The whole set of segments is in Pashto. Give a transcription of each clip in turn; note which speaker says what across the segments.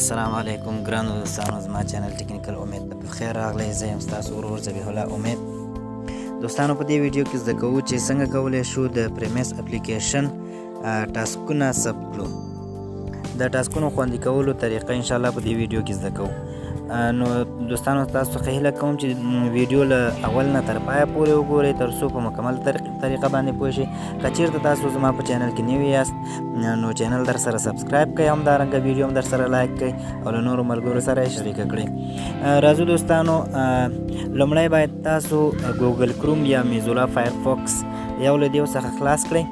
Speaker 1: السلام علیکم ګرانو دوستانو، زما چینل ټیکنیکل امید ته په خیر راغلی. زه یم ستاسو ورور ذبیح الله امید. دوستانو په دې ویډیو کې زده کوو چې څنګه کولی شو د پریمیس اپلیکیشن ټاسکونه ثبت کړو. د ټاسکونو خوندي کولو طریقه انشاءالله په دې ویډیو کې زده کوو. نو دوستانو تاسو څخه هیله کوم چې ویډیو له اول نه تر پایه پورې وګورئ تر څو په مکمل طریقه باندې پوه شئ. که چېرته تاسو زما په چینل کې نوي یاست نو چینل در سره سبسکرایب کړئ، همدارنګه ویډیو هم در سره لایک کړئ او له نورو ملګرو سره یې شریکه کړئ. راځو دوستانو، لومړی باید تاسو ګوګل کروم یا میزولا فایرفوکس یو له دیو څخه خلاص کړئ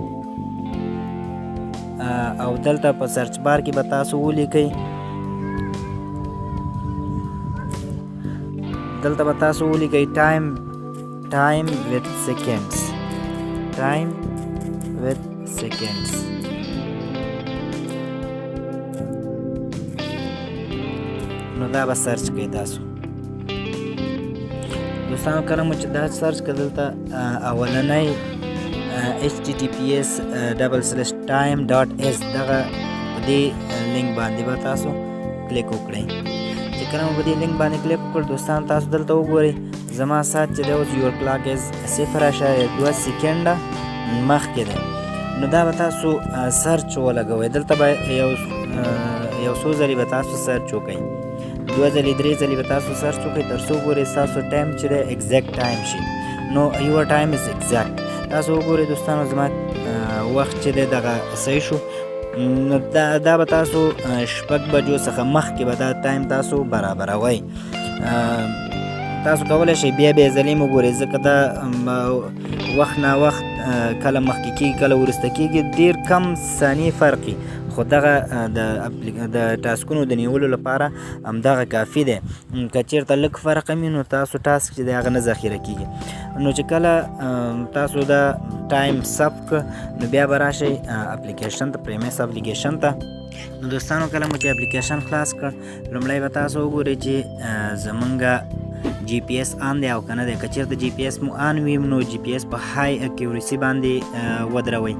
Speaker 1: او دلته په سرچ بار کې به تاسو ولیکئ، دلته به تاسو ولیکئ time with seconds. نو دا به سرچ کړئ تاسو. دوستانو کله مو چې دا سرچ کړئ دلته اولنی https://time.s دغه دې لینک باندې به تاسو کلیک وکړئ. چې کله مو په دې لینک باندې کلیک وکړ دوستانو تاسو دلته وګورئ زما ساعت چې دی اوس یور کلاک از 0.2 سیکنډه مخکې دی. نو دا به تاسو سرچ ولګوئ، دلته به یو څو ځلې به تاسو سرچ وکئ، 2 ځلې 3 ځلې به تاسو سرچ وکئ تر څو ګورئ ستاسو ټایم چې دی ایګزیکټ ټایم شي. نو یور ټایم از ایګزیکټ. تاسو وګورئ دوستانو زما وخت چې دی دغه صحیح شو. نو دا به تاسو 6 بجو څخه مخکې به دا ټایم تاسو برابروئ. تاسو کولی شئ بیا ځلې مو ګورئ، ځکه دا وخت نا وخت کله مخکې کېږي کله وروسته کېږي، ډېر کم ثانیې فرق خو دغه د ټاسکونو د نیولو لپاره همدغه کافي دی. که چېرته لږ فرق هم وي نو تاسو ټاسک چې دی هغه نه ذخیره کېږي. نو چې کله تاسو دا ټایم ثبت کړ نو بیا به راشئ اپلیکیشن ته، پریمیس اپلیکیشن ته. نو دوستانو کله مو چې اپلیکیشن خلاص کړ لومړی به تاسو وګورئ چې زمونږ جی پی ایس آن دی او که نه دی. که چېرته جی پی ایس مو آن وي نو جی پی ایس په های اکیورسي باندې ودروئ،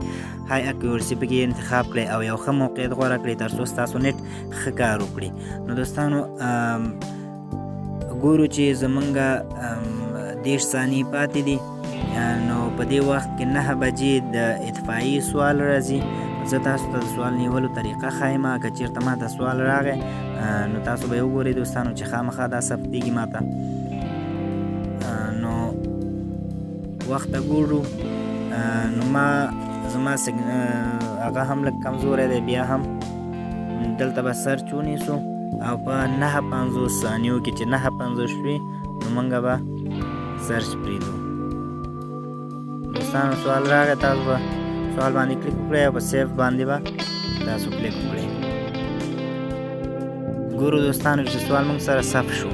Speaker 1: های اکیورسي پکې انتخاب کړئ او یو ښه موقعیت غوره کړئ تر څو ستاسو نیټ ښه کار وکړي. نو دوستانو ګورو چې زمونږ 10 ثانیې پاتې دي. نو په دې وخت کې 9 بجې د اطفایي سوال راځي. زه تاسو ته د سوال نیولو طریقه ښایم. که چېرته ما ته سوال راغی نو تاسو به یې وګورئ دوستانو چې خامخا دا ثبتېږي ما ته. نو وخت ته ګورو. نو زما هغه هم لږ کمزوری دی، بیا هم دلته به سرچ ونیسو او په 9:50 ثانیو کې چې 9:50 شوي نو موږ به سرچ پرېږدو. دوستانو سوال راغی، تاسو به سوال باندې کلیک وکړئ او په سیف باندې به تاسو کلیک وکړئ. ګورو دوستانو چې سوال موږ سره ثبت شو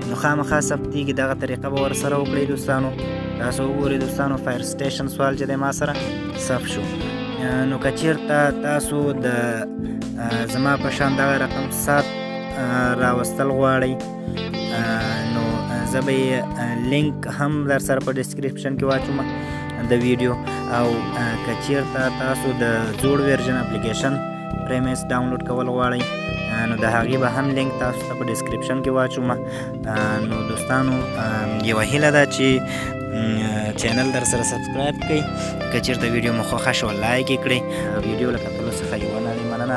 Speaker 1: نو خامخا ثبتېږي. دغه طریقه به ورسره وکړئ دوستانو. تاسو وګورئ دوستانو فایر سټیشن سوال چې دی ما سره ثبت شو. نو که چېرته تاسو د زما په شان دغه رقم ساعت راوستل غواړئ نو زه به یې لینک هم در سره په ډسکریپشن کې واچوم د ویډیو. او که چېرته تاسو د زوړ ورژن اپلیکیشن پریمیس ډاونلوډ کول غواړئ نو د هغې به هم لینک تاسو ته په ډسکریپشن کې واچوم. نو دوستانو یوه هیله ده چې چینل در سره سبسکرایب کړئ. که چېرته ویډیو مو خوښه شوه لایک یې کړئ. ویډیو له کتلو څخه یوه نړۍ مننه.